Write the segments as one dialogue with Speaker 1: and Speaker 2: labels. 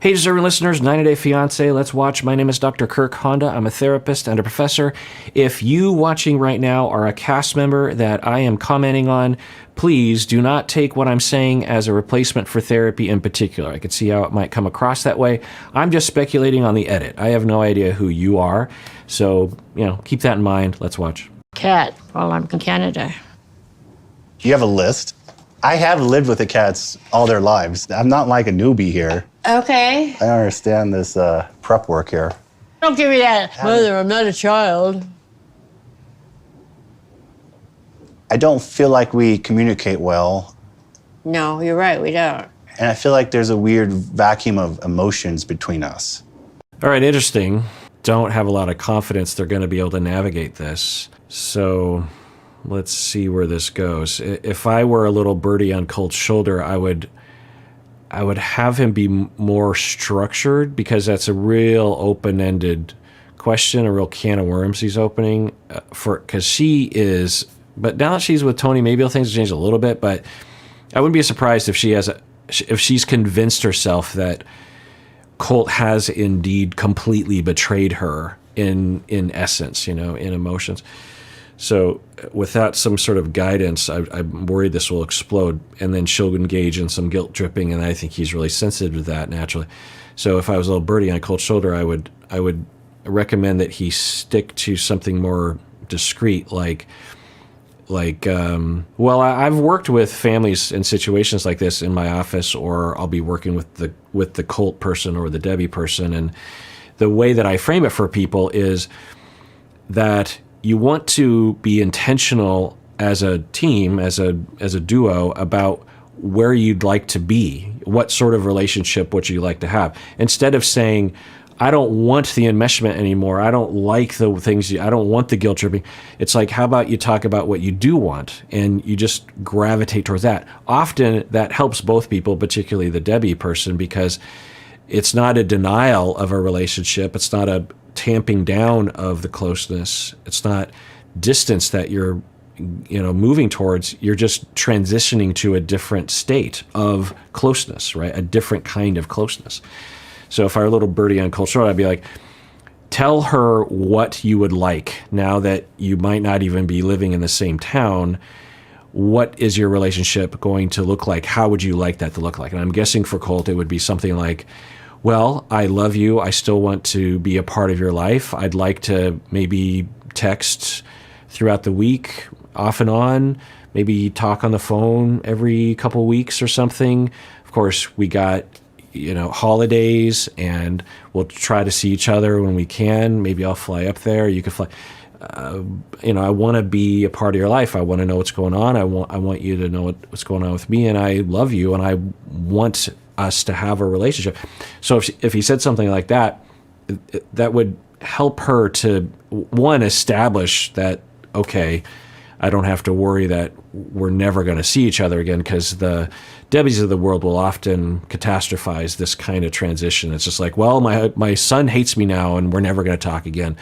Speaker 1: Hey, deserving listeners, 90 Day Fiancé, let's watch. My name is Dr. Kirk Honda. I'm a therapist and a professor. If you watching right now are a cast member that I am commenting on, please do not take what I'm saying as a replacement for therapy in particular. I could see how it might come across that way. I'm just speculating on the edit. I have no idea who you are. So, keep that in mind. Let's watch.
Speaker 2: Cat while I'm in Canada.
Speaker 3: Do you have a list? I have lived with the cats all their lives. I'm not like a newbie here.
Speaker 2: Okay.
Speaker 3: I don't understand this prep work here.
Speaker 2: Don't give me that. Mother, I'm not a child.
Speaker 3: I don't feel like we communicate well.
Speaker 2: No, you're right, we don't.
Speaker 3: And I feel like there's a weird vacuum of emotions between us.
Speaker 1: All right, interesting. Don't have a lot of confidence they're going to be able to navigate this. So let's see where this goes. If I were a little birdie on Colt's shoulder, I would have him be more structured, because that's a real open-ended question, a real can of worms he's opening because she is. But now that she's with Tony, maybe things will change a little bit. But I wouldn't be surprised if if she's convinced herself that Colt has indeed completely betrayed her in essence, in emotions. So without some sort of guidance, I'm worried this will explode, and then she'll engage in some guilt tripping, and I think he's really sensitive to that naturally. So if I was a little birdie on Colt's shoulder, I would recommend that he stick to something more discreet, well, I've worked with families in situations like this in my office, or I'll be working with the Colt person or the Debbie person, and the way that I frame it for people is that you want to be intentional as a team, as a duo, about where you'd like to be, what sort of relationship would you like to have. Instead of saying, I don't want the enmeshment anymore, I don't like the things, I don't want the guilt tripping. It's like, how about you talk about what you do want, and you just gravitate towards that. Often that helps both people, particularly the Debbie person, because it's not a denial of a relationship. It's not a tamping down of the closeness. It's not distance that you're moving towards. You're just transitioning to a different state of closeness, right? A different kind of closeness. So if I were a little birdie on Colt Short, I'd be like, tell her what you would like now that you might not even be living in the same town. What is your relationship going to look like? How would you like that to look like? And I'm guessing for Colt, it would be something like, well, I love you. I still want to be a part of your life. I'd like to maybe text throughout the week, off and on, maybe talk on the phone every couple of weeks or something. Of course, we got, holidays, and we'll try to see each other when we can. Maybe I'll fly up there. You could fly. I want to be a part of your life. I want to know what's going on. I want you to know what's going on with me, and I love you, and I want us to have a relationship. So if he said something like that, that would help her to, one, establish that, okay, I don't have to worry that we're never going to see each other again, because the Debbies of the world will often catastrophize this kind of transition. It's just like, well, my son hates me now, and we're never going to talk again.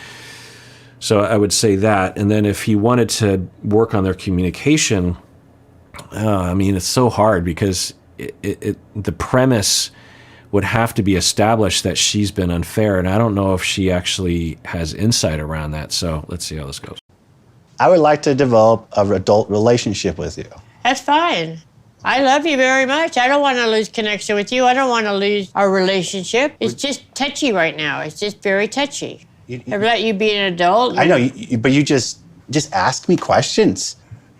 Speaker 1: So I would say that. And then if he wanted to work on their communication, it's so hard, because the premise would have to be established that she's been unfair, and I don't know if she actually has insight around that. So let's see how this goes.
Speaker 3: I would like to develop an adult relationship with you.
Speaker 2: That's fine. I love you very much. I don't want to lose connection with you. I don't want to lose our relationship. It's just touchy right now. It's just very touchy. I've let you be an adult.
Speaker 3: I know, but you just ask me questions.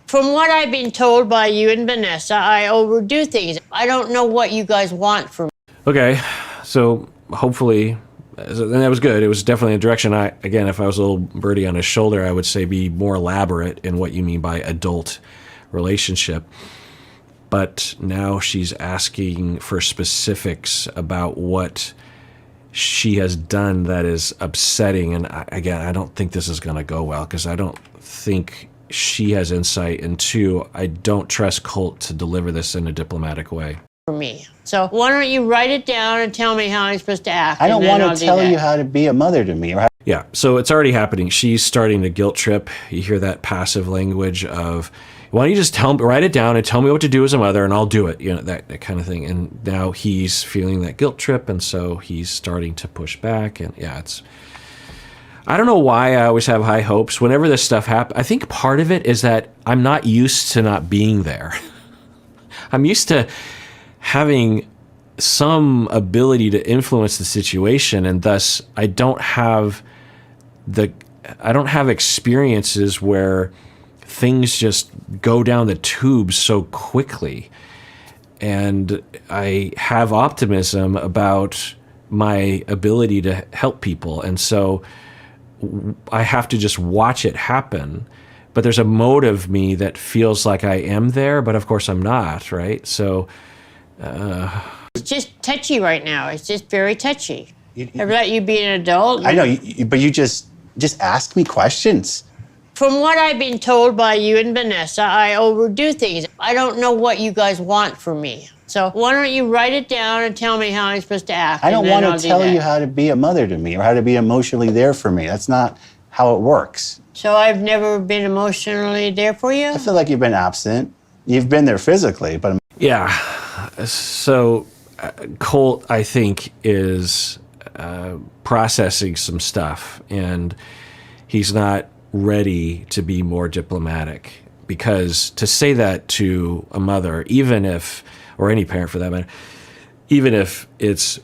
Speaker 2: From what I've been told by you and Vanessa, I overdo things. I don't know what you guys want from me.
Speaker 1: Okay, so hopefully, and that was good. It was definitely a direction. Again, if I was a little birdie on his shoulder, I would say be more elaborate in what you mean by adult relationship. But now she's asking for specifics about what she has done that is upsetting. And again, I don't think this is going to go well, because I don't think she has insight. And two, I don't trust Colt to deliver this in a diplomatic way.
Speaker 2: For me. So why don't you write it down and tell me how I'm supposed to act?
Speaker 3: I don't want to tell you how to be a mother to me. Right?
Speaker 1: Yeah, so it's already happening. She's starting to guilt trip. You hear that passive language of, why don't you just write it down and tell me what to do as a mother, and I'll do it, that kind of thing. And now he's feeling that guilt trip, and so he's starting to push back. And yeah, I don't know why I always have high hopes whenever this stuff happens. I think part of it is that I'm not used to not being there. I'm used to having some ability to influence the situation, and thus I don't have experiences where things just go down the tubes so quickly. And I have optimism about my ability to help people. And so I have to just watch it happen. But there's a mode of me that feels like I am there, but of course I'm not, right? So
Speaker 2: it's just touchy right now. It's just very touchy. I've let you be an adult.
Speaker 3: I know, but you just ask me questions.
Speaker 2: From what I've been told by you and Vanessa, I overdo things. I don't know what you guys want from me. So why don't you write it down and tell me how I'm supposed to act?
Speaker 3: I don't want to tell you how to be a mother to me or how to be emotionally there for me. That's not how it works.
Speaker 2: So I've never been emotionally there for you?
Speaker 3: I feel like you've been absent. You've been there physically, but...
Speaker 1: Yeah. So Colt, I think, is processing some stuff, and he's not ready to be more diplomatic, because to say that to a mother, even if, or any parent for that matter, even if it's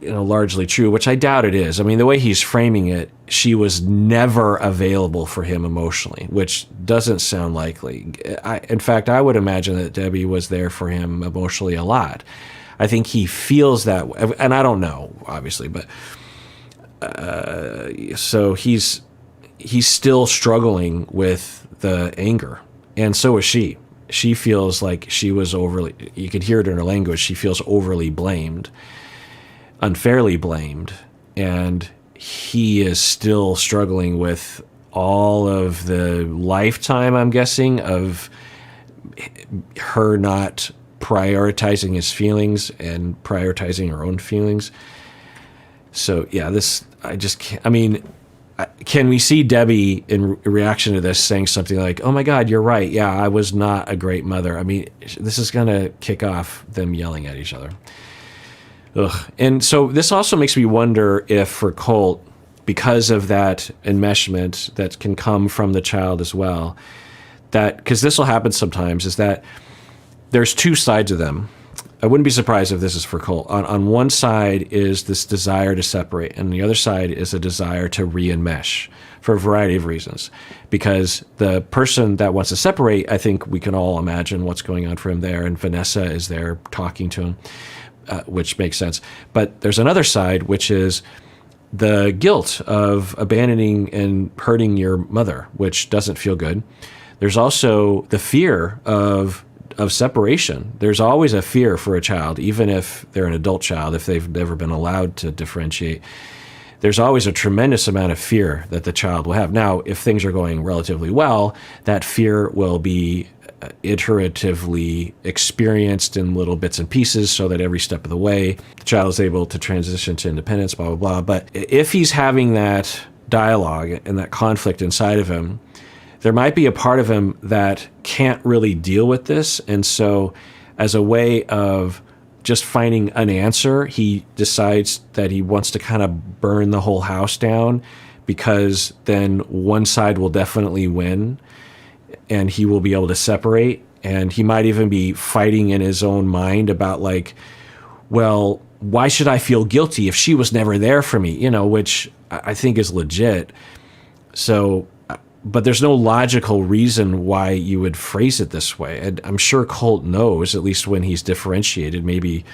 Speaker 1: largely true, which I doubt it is. I mean, the way he's framing it, she was never available for him emotionally, which doesn't sound likely. In fact, I would imagine that Debbie was there for him emotionally a lot. I think he feels that, and I don't know, obviously, but so he's still struggling with the anger, and so is she. She feels like she was overly, you could hear it in her language, she feels overly blamed, unfairly blamed, and he is still struggling with all of the lifetime, I'm guessing, of her not prioritizing his feelings and prioritizing her own feelings. So yeah, I just can't, I mean, can we see Debbie in reaction to this saying something like, "Oh my God, you're right. Yeah, I was not a great mother." I mean, this is going to kick off them yelling at each other. Ugh. And so this also makes me wonder if for Colt, because of that enmeshment that can come from the child as well, that, because this will happen sometimes, is that there's two sides of them. I wouldn't be surprised if this is for Colt. On one side is this desire to separate, and the other side is a desire to re-enmesh for a variety of reasons. Because the person that wants to separate, I think we can all imagine what's going on for him there, and Vanessa is there talking to him, which makes sense. But there's another side, which is the guilt of abandoning and hurting your mother, which doesn't feel good. There's also the fear of separation. There's always a fear for a child, even if they're an adult child, if they've never been allowed to differentiate. There's always a tremendous amount of fear that the child will have. Now, if things are going relatively well, that fear will be iteratively experienced in little bits and pieces so that every step of the way, the child is able to transition to independence, blah, blah, blah. But if he's having that dialogue and that conflict inside of him, there might be a part of him that can't really deal with this. And so as a way of just finding an answer, he decides that he wants to kind of burn the whole house down, because then one side will definitely win and he will be able to separate. And he might even be fighting in his own mind about, like, well, why should I feel guilty if she was never there for me? Which I think is legit. So, but there's no logical reason why you would phrase it this way. And I'm sure Colt knows, at least when he's differentiated. Maybe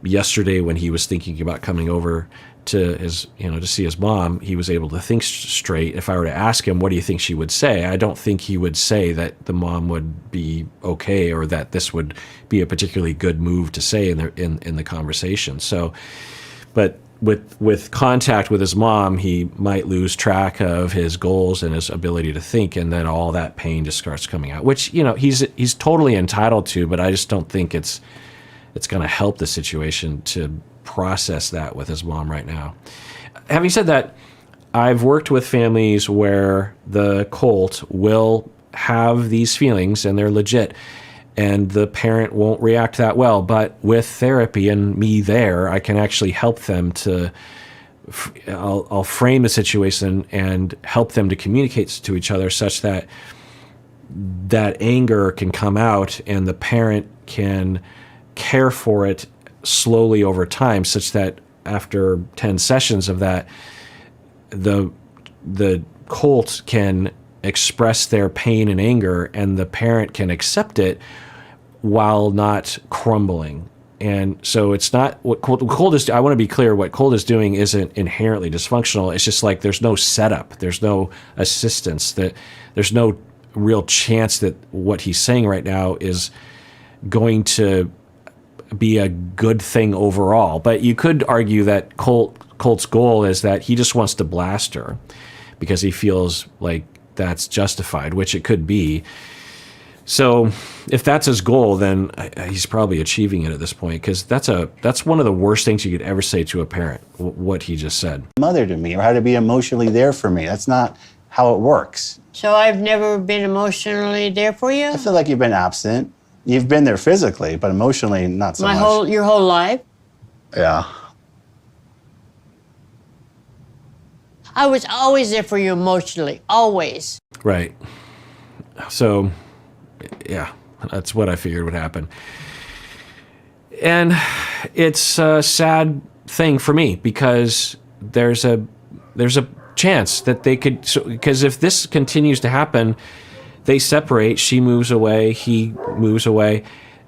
Speaker 1: yesterday when he was thinking about coming over to his, to see his mom, he was able to think straight. If I were to ask him, what do you think she would say? I don't think he would say that the mom would be okay, or that this would be a particularly good move to say in the conversation. So, but with contact with his mom, he might lose track of his goals and his ability to think, and then all that pain just starts coming out, which, he's totally entitled to, but I just don't think it's going to help the situation to process that with his mom right now. Having said that, I've worked with families where the Colt will have these feelings and they're legit, and the parent won't react that well. But with therapy and me there, I can actually help them to, I'll frame the situation and help them to communicate to each other such that that anger can come out and the parent can care for it slowly over time, such that after 10 sessions of that, the Colt can express their pain and anger, and the parent can accept it while not crumbling. And so it's not what Colt is. I want to be clear. What Colt is doing isn't inherently dysfunctional. It's just like there's no setup, there's no assistance, that there's no real chance that what he's saying right now is going to be a good thing overall. But you could argue that Colt's goal is that he just wants to blast her because he feels like that's justified, which it could be. So if that's his goal, then he's probably achieving it at this point, because that's one of the worst things you could ever say to a parent, what he just said.
Speaker 3: Mother to me, or how to be emotionally there for me. That's not how it works.
Speaker 2: So I've never been emotionally there for you?
Speaker 3: I feel like you've been absent. You've been there physically, but emotionally, not so much.
Speaker 2: Your whole life?
Speaker 3: Yeah.
Speaker 2: I was always there for you emotionally, always.
Speaker 1: Right. So, yeah, that's what I figured would happen. And it's a sad thing for me, because there's a chance that they could, because if this continues to happen, they separate, she moves away, he moves away.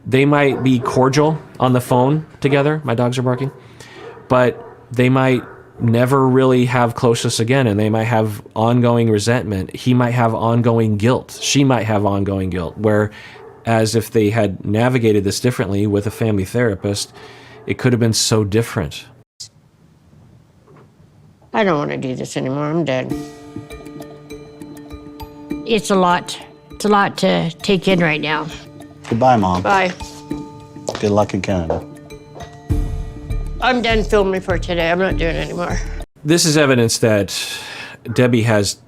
Speaker 1: They might be cordial on the phone together. My dogs are barking. But they might never really have closeness again, and they might have ongoing resentment. He might have ongoing guilt. She might have ongoing guilt. Whereas if they had navigated this differently with a family therapist, it could have been so different.
Speaker 2: I don't want to do this anymore. I'm done. It's a lot. It's a lot to take in right now.
Speaker 3: Goodbye, Mom.
Speaker 2: Bye.
Speaker 3: Good luck in Canada.
Speaker 2: I'm done filming for today. I'm not doing it anymore.
Speaker 1: This is evidence that Debbie has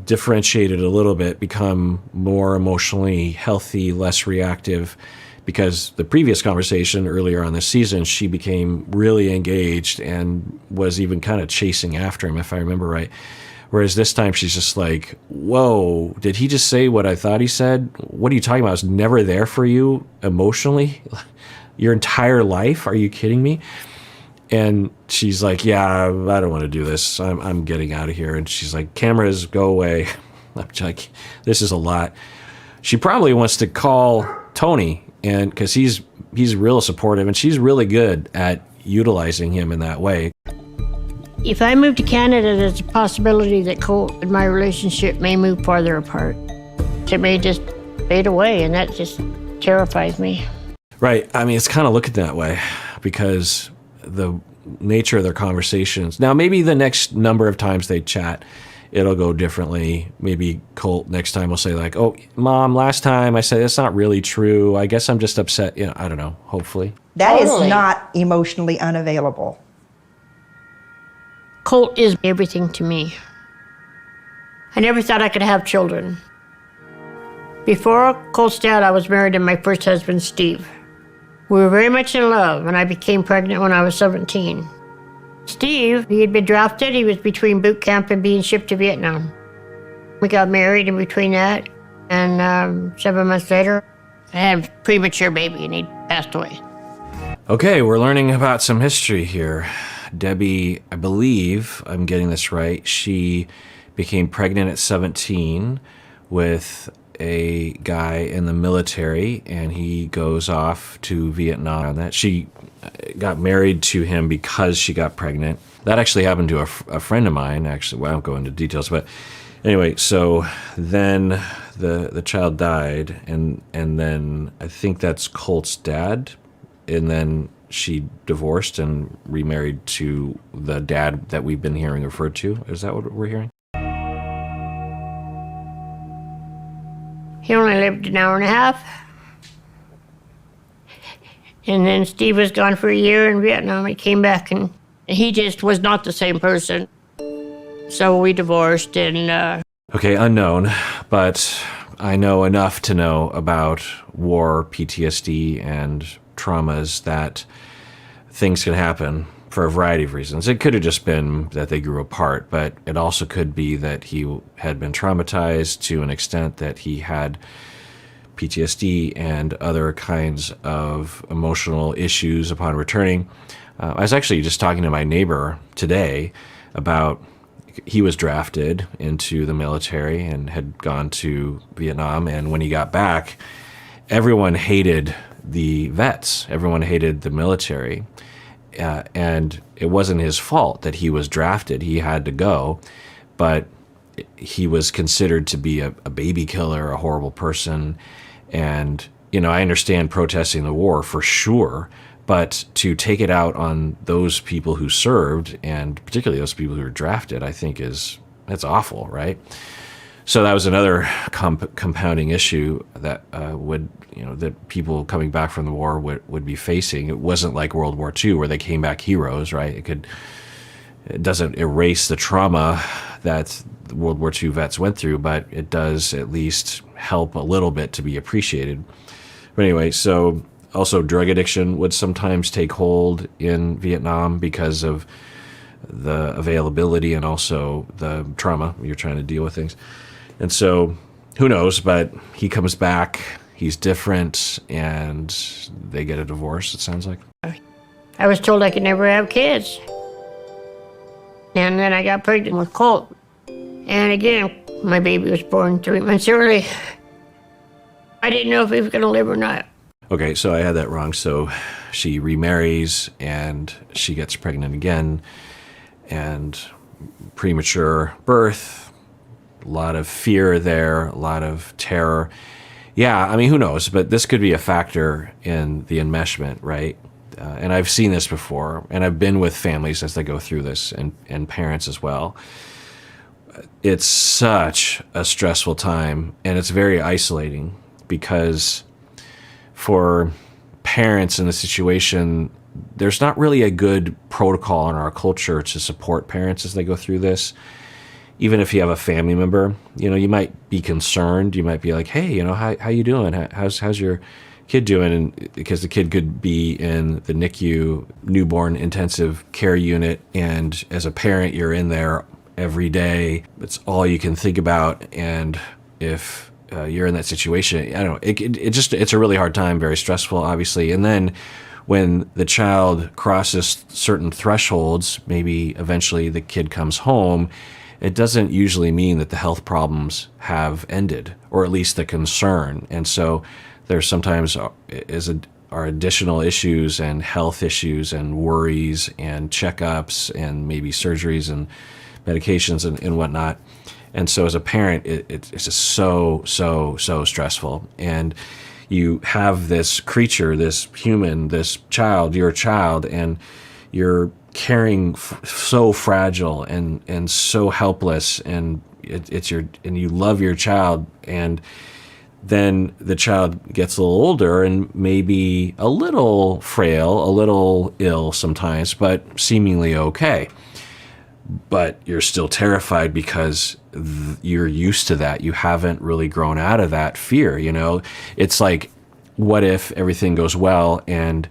Speaker 1: differentiated a little bit, become more emotionally healthy, less reactive, because the previous conversation earlier on this season, she became really engaged and was even kind of chasing after him, if I remember right. Whereas this time she's just like, whoa, did he just say what I thought he said? What are you talking about? I was never there for you emotionally your entire life? Are you kidding me? And she's like, yeah, I don't want to do this. I'm getting out of here. And she's like, cameras, go away. I'm like, this is a lot. She probably wants to call Tony, and because he's real supportive, and she's really good at utilizing him in that way.
Speaker 2: If I move to Canada, there's a possibility that Colt and my relationship may move farther apart. It may just fade away, and that just terrifies me.
Speaker 1: Right. I mean, it's kind of looking that way, because the nature of their conversations. Now, maybe the next number of times they chat, it'll go differently. Maybe Colt next time will say like, oh, Mom, last time I said that's not really true. I guess I'm just upset. You know, I don't know, hopefully.
Speaker 4: That
Speaker 2: Totally.
Speaker 4: is not emotionally unavailable.
Speaker 2: Colt is everything to me. I never thought I could have children. Before Colt's dad, I was married to my first husband, Steve. We were very much in love, and I became pregnant when I was 17. Steve, he had been drafted. He was between boot camp and being shipped to Vietnam. We got married in between that, and 7 months later, I had a premature baby, and he passed away.
Speaker 1: Okay, we're learning about some history here. Debbie, I believe I'm getting this right, she became pregnant at 17 with a guy in the military, and he goes off to Vietnam. She got married to him because she got pregnant. That actually happened to a friend of mine, actually. Well, I won't go into details, but anyway, so then the child died, and then I think that's Colt's dad, and then she divorced and remarried to the dad that we've been hearing referred to. Is that what we're hearing?
Speaker 2: He only lived an hour and a half. And then Steve was gone for a year in Vietnam. He came back, and he just was not the same person. So we divorced, and
Speaker 1: Okay, unknown, but I know enough to know about war, PTSD, and traumas that things can happen for a variety of reasons. It could have just been that they grew apart, but it also could be that he had been traumatized to an extent that he had PTSD and other kinds of emotional issues upon returning. I was actually just talking to my neighbor today about he was drafted into the military and had gone to Vietnam, and when he got back, everyone hated the vets. Everyone hated the military. And it wasn't his fault that he was drafted. He had to go, but he was considered to be a baby killer, a horrible person. And, I understand protesting the war for sure, but to take it out on those people who served, and particularly those people who were drafted, I think that's awful, right? So that was another compounding issue that that people coming back from the war would be facing. It wasn't like World War II where they came back heroes, right? It doesn't erase the trauma that the World War II vets went through, but it does at least help a little bit to be appreciated. But anyway, so also drug addiction would sometimes take hold in Vietnam because of the availability and also the trauma. You're trying to deal with things. And so who knows, but he comes back, he's different, and they get a divorce, it sounds like.
Speaker 2: I was told I could never have kids. And then I got pregnant with Colt. And again, my baby was born 3 months early. I didn't know if he was going to live or not.
Speaker 1: Okay, so I had that wrong. So she remarries, and she gets pregnant again, and premature birth. A lot of fear there, a lot of terror. Yeah, who knows? But this could be a factor in the enmeshment, right? And I've seen this before, and I've been with families as they go through this, and parents as well. It's such a stressful time, and it's very isolating because for parents in the situation, there's not really a good protocol in our culture to support parents as they go through this. Even if you have a family member, you might be concerned. You might be like, hey, how you doing? How's your kid doing? And because the kid could be in the NICU, newborn intensive care unit, and as a parent, you're in there every day. It's all you can think about. And if you're in that situation, I don't know, it's a really hard time, very stressful, obviously. And then when the child crosses certain thresholds, maybe eventually the kid comes home, it doesn't usually mean that the health problems have ended, or at least the concern. And so there sometimes are additional issues and health issues and worries and checkups and maybe surgeries and medications and whatnot. And so as a parent, it's just so stressful. And you have this creature, this human, this child, your child, and you're caring so fragile and so helpless, and and you love your child, and then the child gets a little older and maybe a little frail, a little ill sometimes, but seemingly okay. But you're still terrified because you're used to that. You haven't really grown out of that fear, It's like, what if everything goes well and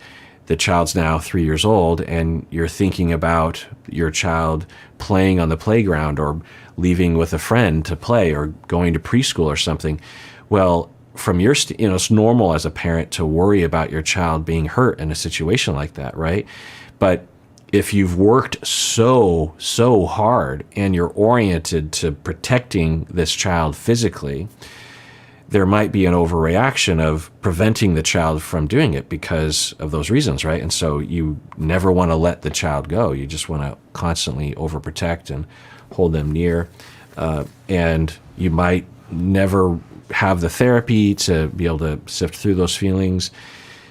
Speaker 1: the child's now 3 years old and you're thinking about your child playing on the playground or leaving with a friend to play or going to preschool or something? Well, from your, it's normal as a parent to worry about your child being hurt in a situation like that, right? But if you've worked so hard and you're oriented to protecting this child physically, there might be an overreaction of preventing the child from doing it because of those reasons, right? And so you never want to let the child go. You just want to constantly overprotect and hold them near. And you might never have the therapy to be able to sift through those feelings.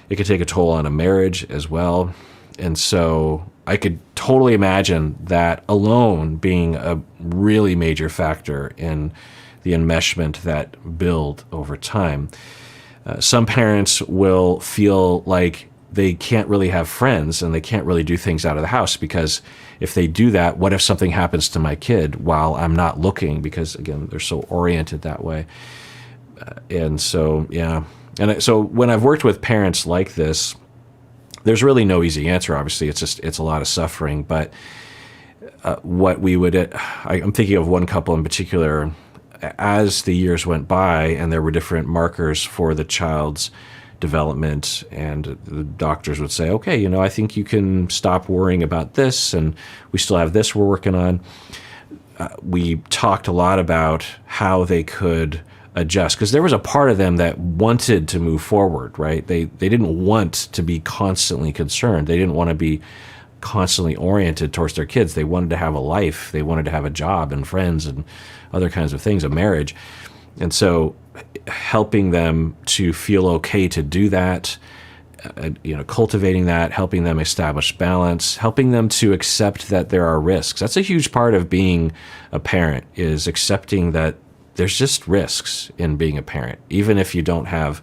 Speaker 1: It could take a toll on a marriage as well. And so I could totally imagine that alone being a really major factor in the enmeshment that build over time. Some parents will feel like they can't really have friends and they can't really do things out of the house because if they do that, what if something happens to my kid while I'm not looking? Because again, they're so oriented that way. And so, yeah. And so when I've worked with parents like this, there's really no easy answer. Obviously, it's a lot of suffering. But what we would, I'm thinking of one couple in particular. As the years went by, and there were different markers for the child's development, and the doctors would say, "Okay, I think you can stop worrying about this, and we still have this we're working on." We talked a lot about how they could adjust, because there was a part of them that wanted to move forward, right? They didn't want to be constantly concerned. They didn't want to be constantly oriented towards their kids. They wanted to have a life. They wanted to have a job and friends and other kinds of things, a marriage. And so helping them to feel okay to do that, cultivating that, helping them establish balance, helping them to accept that there are risks. That's a huge part of being a parent, is accepting that there's just risks in being a parent, even if you don't have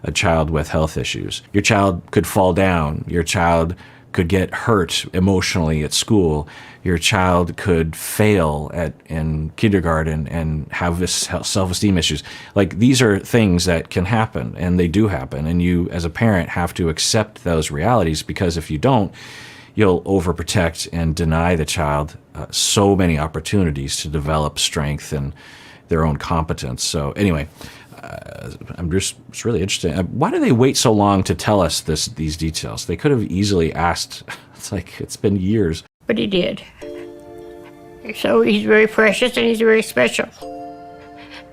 Speaker 1: a child with health issues. Your child could fall down. Your child could get hurt emotionally at school. Your child could fail in kindergarten and have this self-esteem issues. Like, these are things that can happen, and they do happen. And you, as a parent, have to accept those realities, because if you don't, you'll overprotect and deny the child so many opportunities to develop strength and their own competence. So anyway, it's really interesting. Why do they wait so long to tell us these details? They could have easily asked. It's been years.
Speaker 2: But he did. So he's very precious and he's very special.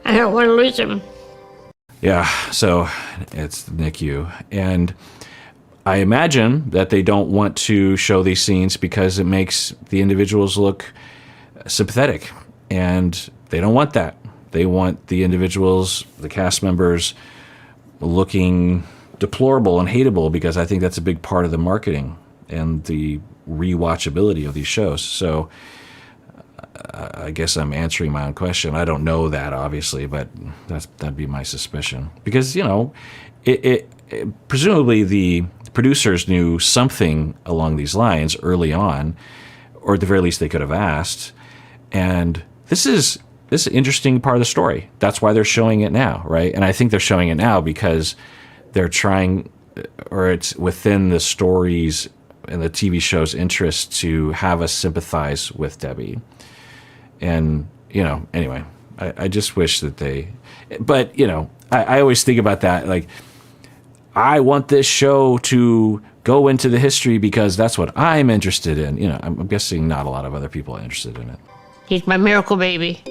Speaker 2: I don't want to lose him.
Speaker 1: Yeah, so it's the NICU. And I imagine that they don't want to show these scenes because it makes the individuals look sympathetic. And they don't want that. They want the individuals, the cast members, looking deplorable and hateable, because I think that's a big part of the marketing and the rewatchability of these shows. So I guess I'm answering my own question. I don't know that, obviously, but that'd be my suspicion. Because, presumably the producers knew something along these lines early on, or at the very least they could have asked. And this is an interesting part of the story. That's why they're showing it now, right? And I think they're showing it now because they're trying, or it's within the stories and the TV show's interest to have us sympathize with Debbie. And, anyway, I just wish that but, I always think about that. Like, I want this show to go into the history because that's what I'm interested in. I'm guessing not a lot of other people are interested in it.
Speaker 2: He's my miracle baby.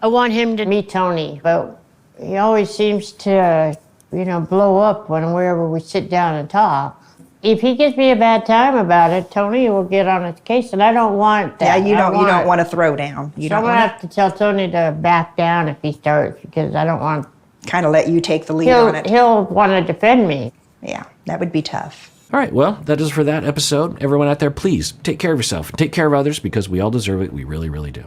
Speaker 2: I want him to meet Tony, but he always seems to, blow up whenever we sit down and talk. If he gives me a bad time about it, Tony will get on his case, and I don't want that.
Speaker 4: Yeah, you don't want to throw down.
Speaker 2: I'm gonna have to tell Tony to back down if he starts, because I don't want.
Speaker 4: Kind of let you take the lead on it.
Speaker 2: He'll want to defend me.
Speaker 4: Yeah, that would be tough.
Speaker 1: All right, well, that is it for that episode. Everyone out there, please take care of yourself and take care of others, because we all deserve it. We really, really do.